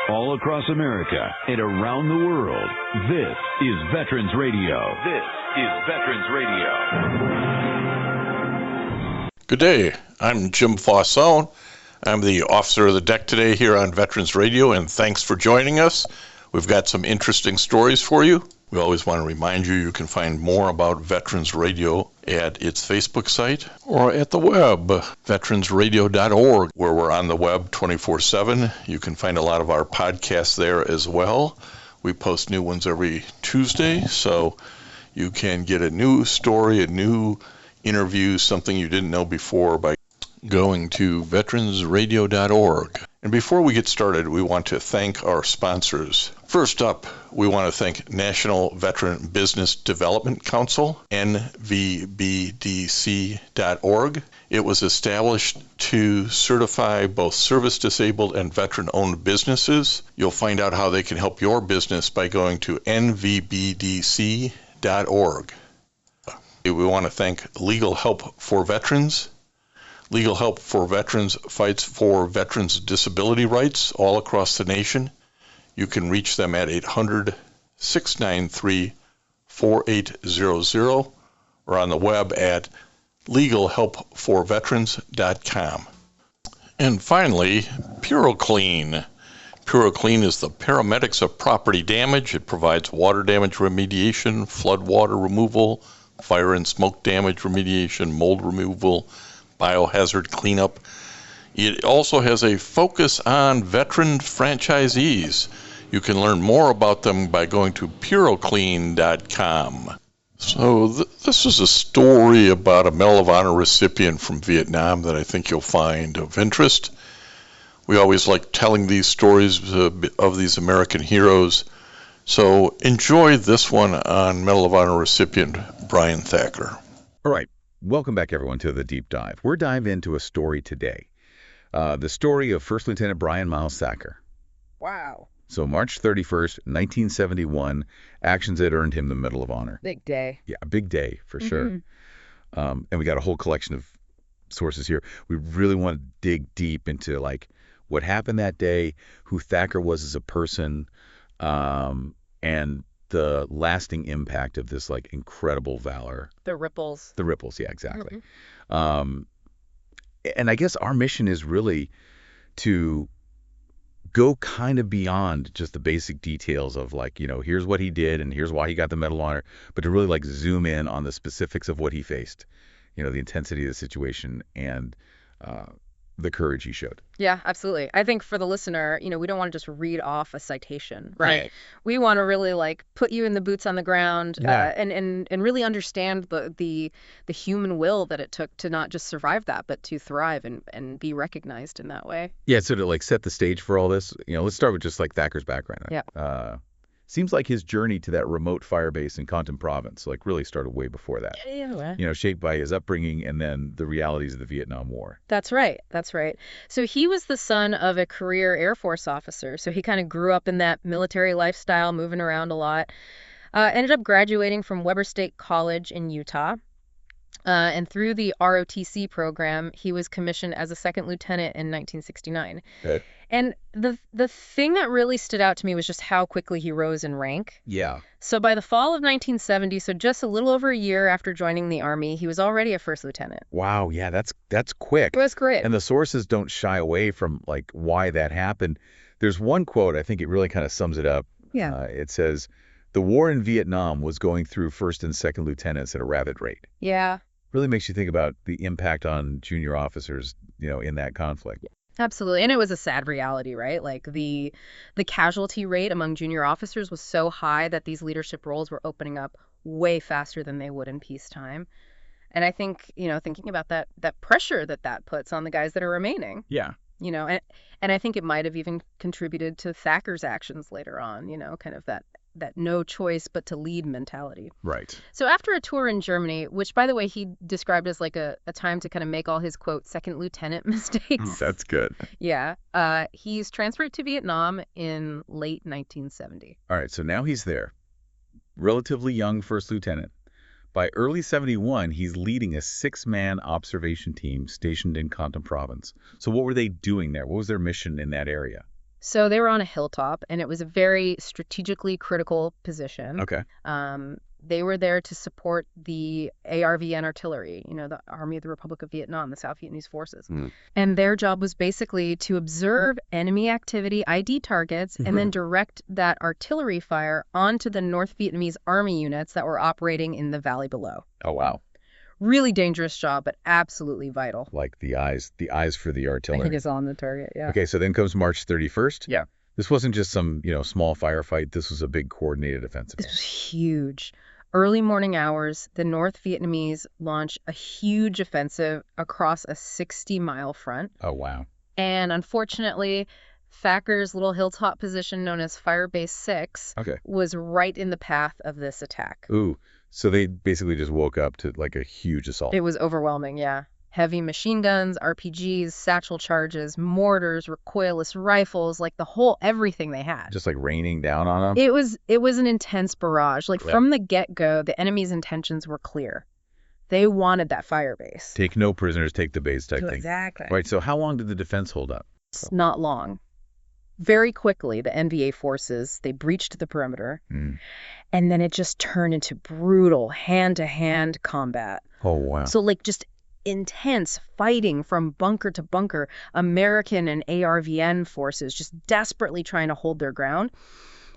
all across America and around the world. This is Veterans Radio. This is Veterans Radio. Good day. I'm Jim Fausone. I'm the officer of the deck today here on Veterans Radio, and thanks for joining us. We've got some interesting stories for you. We always want to remind you you can find more about Veterans Radio at its Facebook site or at the web, veteransradio.org, where we're on the web 24/7. You can find a lot of our podcasts there as well. We post new ones every Tuesday, so you can get a new story, a new interview, something you didn't know before by going to veteransradio.org. And before we get started, we want to thank our sponsors. First up, we want to thank National Veteran Business Development Council, nvbdc.org. It was established to certify both service-disabled and veteran-owned businesses. You'll find out how they can help your business by going to nvbdc.org. We want to thank Legal Help for Veterans. Legal Help for Veterans fights for veterans' disability rights all across the nation. You can reach them at 800-693-4800 or on the web at legalhelpforveterans.com. And finally, PuroClean. PuroClean is the paramedics of property damage. It provides water damage remediation, flood water removal, fire and smoke damage remediation, mold removal, biohazard cleanup. It also has a focus on veteran franchisees. You can learn more about them by going to puroclean.com. So this is a story about a Medal of Honor recipient from Vietnam that I think you'll find of interest. We always like telling these stories of these American heroes. So enjoy this one on Medal of Honor recipient Brian Thacker. All right. Welcome back, everyone, to the Deep Dive. We're diving into a story today. The story of First Lieutenant Brian Miles Thacker. Wow. So March 31st, 1971, actions that earned him the Medal of Honor. Big day. Yeah, a big day for sure. And we got a whole collection of sources here. We really want to dig deep into like what happened that day, who Thacker was as a person, and the lasting impact of this like incredible valor. The ripples. The ripples, yeah, exactly. And I guess our mission is really to go kind of beyond just the basic details of like, you know, here's what he did and here's why he got the Medal of Honor, but to really like zoom in on the specifics of what he faced, you know, the intensity of the situation and the courage he showed. Yeah, absolutely. I think for the listener, you know, we don't want to just read off a citation, right? We want to really like put you in the boots on the ground, and really understand the human will that it took to not just survive that, but to thrive and be recognized in that way. Yeah, so to like set the stage for all this, you know, let's start with just like Thacker's background. Yeah. Seems like his journey to that remote fire base in Compton Province like really started way before that. Yeah. You know, shaped by his upbringing and then the realities of the Vietnam War. That's right. So he was the son of a career Air Force officer. So he kind of grew up in that military lifestyle, moving around a lot. Ended up graduating from Weber State College in Utah. And through the ROTC program, he was commissioned as a second lieutenant in 1969. Okay. And the thing that really stood out to me was just how quickly he rose in rank. Yeah. So by the fall of 1970, so just a little over a year after joining the Army, he was already a first lieutenant. Wow, yeah, that's quick. It was great. And the sources don't shy away from like why that happened. There's one quote, I think it really kind of sums it up. Yeah. It says, "The war in Vietnam was going through first and second lieutenants at a rapid rate." Yeah. Really makes you think about the impact on junior officers, you know, in that conflict. Absolutely. And it was a sad reality, right? Like the casualty rate among junior officers was so high that these leadership roles were opening up way faster than they would in peacetime. And I think, you know, thinking about that pressure that puts on the guys that are remaining. Yeah. You know, and I think it might have even contributed to Thacker's actions later on, you know, kind of that no choice but to lead mentality. Right. So after a tour in Germany, which, by the way, he described as like a time to kind of make all his, quote, second lieutenant mistakes. That's good. Yeah. He's transferred to Vietnam in late 1970. All right. So now he's there. Relatively young first lieutenant. By early 71, he's leading a 6-man observation team stationed in Compton Province. So what were they doing there? What was their mission in that area? So they were on a hilltop, and it was a very strategically critical position. Okay. They were there to support the ARVN artillery, the Army of the Republic of Vietnam, the South Vietnamese forces. And their job was basically to observe enemy activity, ID targets, and then direct that artillery fire onto the North Vietnamese Army units that were operating in the valley below. Oh, wow. Really dangerous job, but absolutely vital. Like the eyes for the artillery. I think it's on the target, yeah. Okay, so then comes March 31st. Yeah. This wasn't just some, small firefight. This was a big coordinated offensive. This was huge. Early morning hours, the North Vietnamese launched a huge offensive across a 60-mile front. Oh, wow. And unfortunately, Thacker's little hilltop position known as Fire Base 6 was right in the path of this attack. Ooh, so they basically just woke up to like a huge assault. It was overwhelming, yeah. Heavy machine guns, RPGs, satchel charges, mortars, recoilless rifles, like everything they had. Just like raining down on them? It was an intense barrage. From the get-go, the enemy's intentions were clear. They wanted that fire base. Take no prisoners, take the base type thing. Exactly. Right, so how long did the defense hold up? It's not long. Very quickly, the NVA forces, they breached the perimeter, and then it just turned into brutal hand-to-hand combat. Oh, wow. So, just intense fighting from bunker to bunker, American and ARVN forces just desperately trying to hold their ground.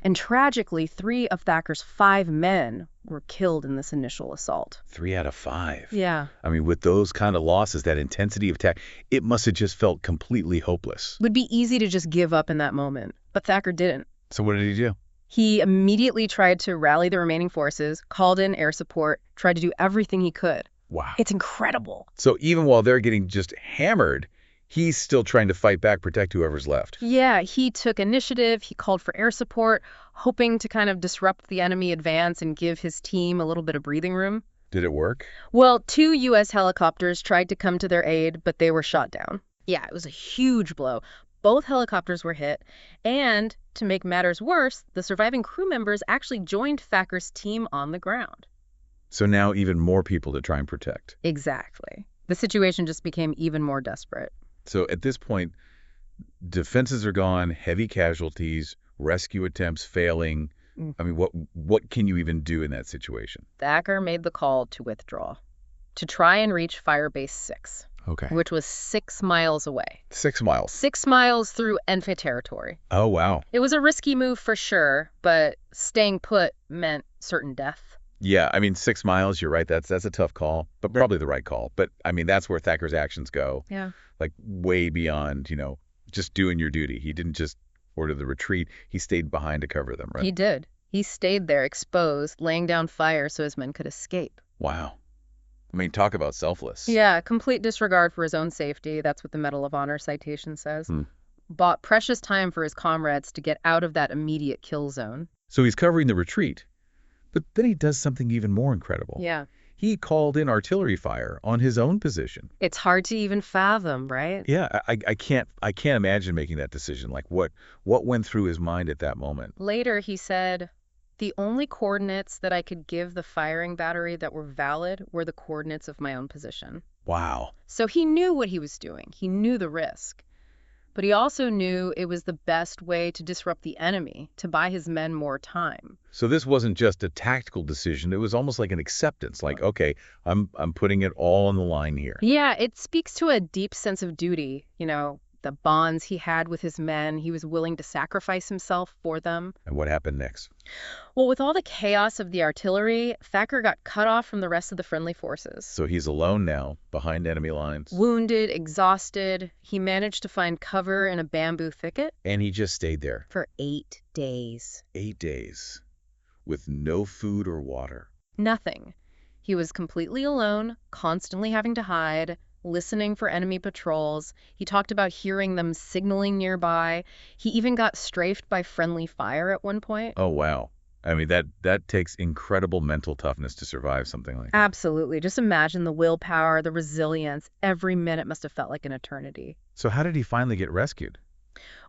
And tragically, 3 of Thacker's 5 men were killed in this initial assault. 3 out of 5. Yeah. I mean, with those kind of losses, that intensity of attack, it must have just felt completely hopeless. It would be easy to just give up in that moment, but Thacker didn't. So what did he do? He immediately tried to rally the remaining forces, called in air support, tried to do everything he could. Wow. It's incredible. So even while they're getting just hammered, he's still trying to fight back, protect whoever's left. Yeah, he took initiative. He called for air support, hoping to kind of disrupt the enemy advance and give his team a little bit of breathing room. Did it work? Well, 2 U.S. helicopters tried to come to their aid, but they were shot down. Yeah, it was a huge blow. Both helicopters were hit, and to make matters worse, the surviving crew members actually joined Thacker's team on the ground. So now even more people to try and protect. Exactly. The situation just became even more desperate. So at this point, defenses are gone, heavy casualties, rescue attempts failing. I mean, what can you even do in that situation? Thacker made the call to withdraw, to try and reach Fire Base 6, which was 6 miles away. 6 miles? 6 miles through enemy territory. Oh, wow. It was a risky move for sure, but staying put meant certain death. Yeah, I mean, 6 miles, you're right. That's a tough call, but probably the right call. But, I mean, that's where Thacker's actions go. Yeah. Like, way beyond, just doing your duty. He didn't just order the retreat. He stayed behind to cover them, right? He did. He stayed there exposed, laying down fire so his men could escape. Wow. I mean, talk about selfless. Yeah, complete disregard for his own safety. That's what the Medal of Honor citation says. Bought precious time for his comrades to get out of that immediate kill zone. So he's covering the retreat. But then he does something even more incredible. Yeah. He called in artillery fire on his own position. It's hard to even fathom, right? Yeah, I can't imagine making that decision. Like what went through his mind at that moment? Later he said, the only coordinates that I could give the firing battery that were valid were the coordinates of my own position. Wow. So he knew what he was doing. He knew the risk. But he also knew it was the best way to disrupt the enemy, to buy his men more time. So this wasn't just a tactical decision. It was almost like an acceptance. Like, okay, I'm putting it all on the line here. Yeah, it speaks to a deep sense of duty, the bonds he had with his men. He was willing to sacrifice himself for them. And what happened next? Well, with all the chaos of the artillery, Thacker got cut off from the rest of the friendly forces. So he's alone now, behind enemy lines. Wounded, exhausted, he managed to find cover in a bamboo thicket. And he just stayed there. For 8 days. 8 days. With no food or water. Nothing. He was completely alone, constantly having to hide, listening for enemy patrols. He talked about hearing them signaling nearby. He even got strafed by friendly fire at one point. Oh, wow. I mean, that takes incredible mental toughness to survive something like that. Absolutely. Just imagine the willpower, the resilience. Every minute must have felt like an eternity. So how did he finally get rescued?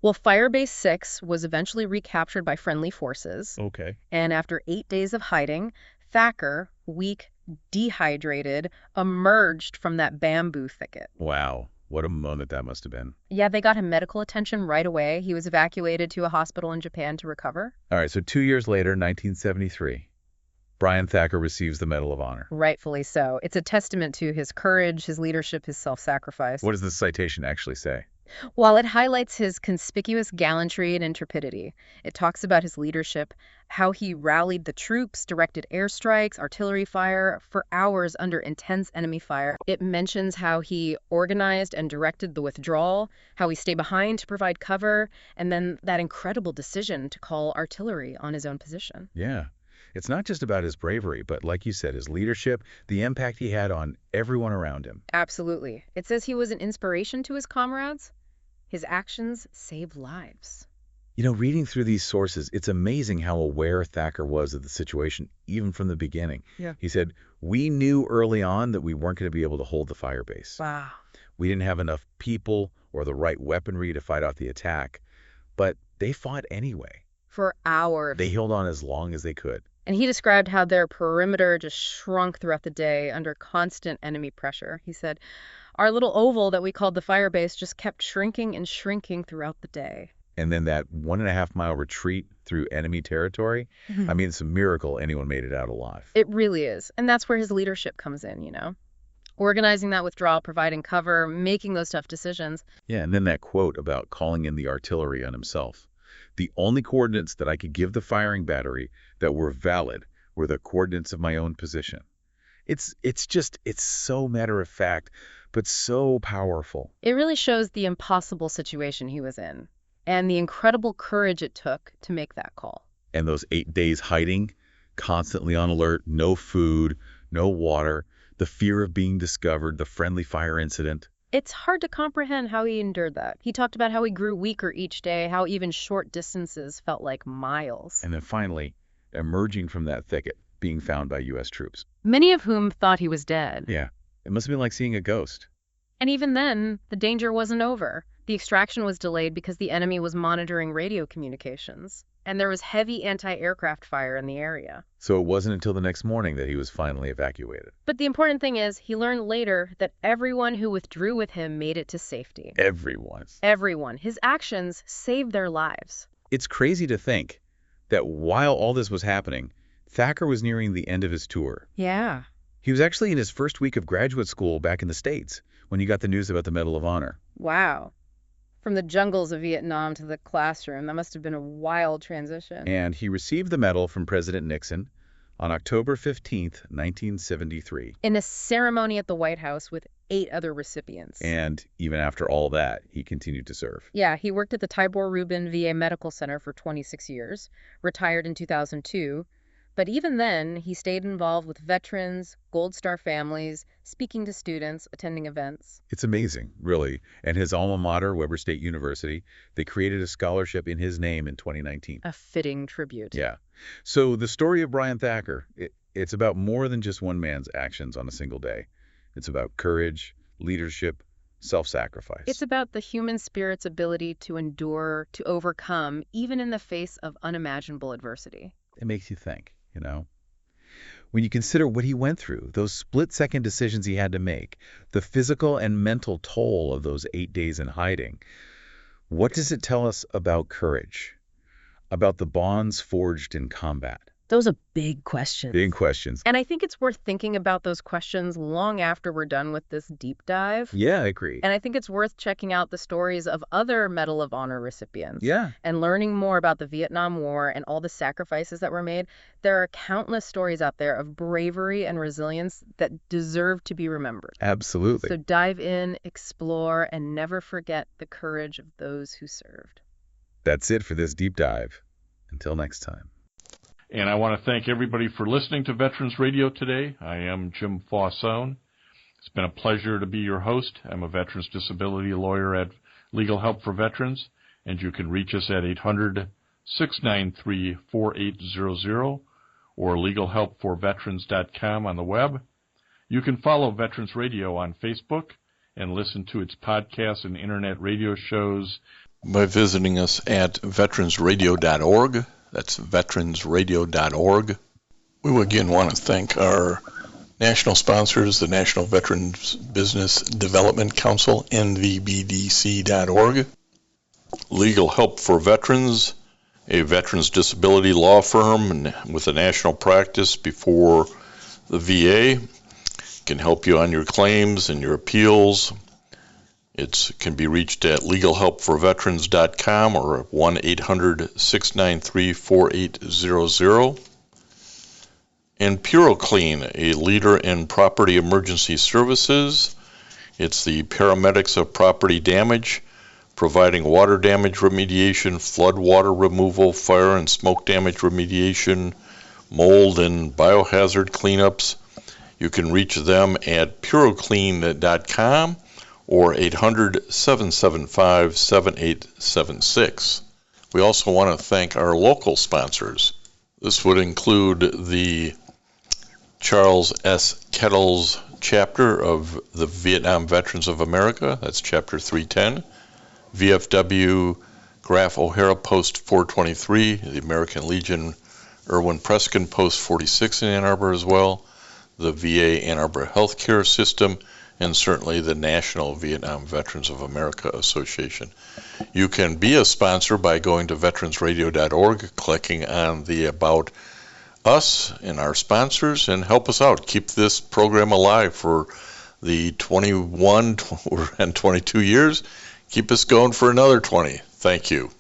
Well, Fire Base 6 was eventually recaptured by friendly forces. Okay. And after 8 days of hiding, Thacker, weak, dehydrated, emerged from that bamboo thicket. Wow. What a moment that must have been. Yeah, they got him medical attention right away. He was evacuated to a hospital in Japan to recover. All right, so 2 years later, 1973, Brian Thacker receives the Medal of Honor. Rightfully so. It's a testament to his courage, his leadership, his self-sacrifice. What does the citation actually say? While it highlights his conspicuous gallantry and intrepidity, it talks about his leadership, how he rallied the troops, directed airstrikes, artillery fire for hours under intense enemy fire. It mentions how he organized and directed the withdrawal, how he stayed behind to provide cover, and then that incredible decision to call artillery on his own position. Yeah. It's not just about his bravery, but like you said, his leadership, the impact he had on everyone around him. Absolutely. It says he was an inspiration to his comrades. His actions saved lives. You know, reading through these sources, it's amazing how aware Thacker was of the situation, even from the beginning. Yeah. He said, we knew early on that we weren't going to be able to hold the fire base. Wow. We didn't have enough people or the right weaponry to fight off the attack, but they fought anyway. For hours. They held on as long as they could. And he described how their perimeter just shrunk throughout the day under constant enemy pressure. He said, our little oval that we called the fire base just kept shrinking and shrinking throughout the day. And then that 1.5-mile retreat through enemy territory, I mean, it's a miracle anyone made it out alive. It really is. And that's where his leadership comes in, you know. Organizing that withdrawal, providing cover, making those tough decisions. Yeah, and then that quote about calling in the artillery on himself. The only coordinates that I could give the firing battery that were valid were the coordinates of my own position. It's so matter of fact, but so powerful. It really shows the impossible situation he was in and the incredible courage it took to make that call. And those 8 days hiding, constantly on alert, no food, no water, the fear of being discovered, the friendly fire incident. It's hard to comprehend how he endured that. He talked about how he grew weaker each day, how even short distances felt like miles. And then finally, emerging from that thicket, being found by U.S. troops. Many of whom thought he was dead. Yeah, it must have been like seeing a ghost. And even then, the danger wasn't over. The extraction was delayed because the enemy was monitoring radio communications, and there was heavy anti-aircraft fire in the area. So it wasn't until the next morning that he was finally evacuated. But the important thing is, he learned later that everyone who withdrew with him made it to safety. Everyone. Everyone. His actions saved their lives. It's crazy to think that while all this was happening, Thacker was nearing the end of his tour. Yeah. He was actually in his first week of graduate school back in the States when he got the news about the Medal of Honor. Wow. From the jungles of Vietnam to the classroom, that must have been a wild transition. And he received the medal from President Nixon on October 15th, 1973. In a ceremony at the White House with 8 other recipients. And even after all that, he continued to serve. Yeah, he worked at the Tibor Rubin VA Medical Center for 26 years, retired in 2002. But even then, he stayed involved with veterans, Gold Star families, speaking to students, attending events. It's amazing, really. And his alma mater, Weber State University, they created a scholarship in his name in 2019. A fitting tribute. Yeah. So the story of Brian Thacker, it's about more than just one man's actions on a single day. It's about courage, leadership, self-sacrifice. It's about the human spirit's ability to endure, to overcome, even in the face of unimaginable adversity. It makes you think. You know, when you consider what he went through, those split-second decisions he had to make, the physical and mental toll of those 8 days in hiding, what does it tell us about courage, about the bonds forged in combat? Those are big questions. Big questions. And I think it's worth thinking about those questions long after we're done with this deep dive. Yeah, I agree. And I think it's worth checking out the stories of other Medal of Honor recipients. Yeah. And learning more about the Vietnam War and all the sacrifices that were made. There are countless stories out there of bravery and resilience that deserve to be remembered. Absolutely. So dive in, explore, and never forget the courage of those who served. That's it for this deep dive. Until next time. And I want to thank everybody for listening to Veterans Radio today. I am Jim Fausone. It's been a pleasure to be your host. I'm a veterans disability lawyer at Legal Help for Veterans, and you can reach us at 800-693-4800 or legalhelpforveterans.com on the web. You can follow Veterans Radio on Facebook and listen to its podcasts and internet radio shows by visiting us at veteransradio.org. That's veteransradio.org. We again want to thank our National sponsors, the National Veterans Business Development Council, nvbdc.org. Legal Help for Veterans, a veterans disability law firm with a national practice before the VA. Can help you on your claims and your appeals. It can be reached at legalhelpforveterans.com or 1-800-693-4800. And PuroClean, a leader in property emergency services. It's the paramedics of property damage, providing water damage remediation, flood water removal, fire and smoke damage remediation, mold and biohazard cleanups. You can reach them at puroclean.com or 800-775-7876. We also want to thank our local sponsors. This would include the Charles S. Kettles chapter of the Vietnam Veterans of America, that's chapter 310, VFW Graf O'Hara Post 423, the American Legion Irwin Preskin Post 46 in Ann Arbor as well, the VA Ann Arbor Healthcare System, and certainly the National Vietnam Veterans of America Association. You can be a sponsor by going to veteransradio.org, clicking on the About Us and our sponsors, and help us out. Keep this program alive for the 21 and 22 years. Keep us going for another 20. Thank you.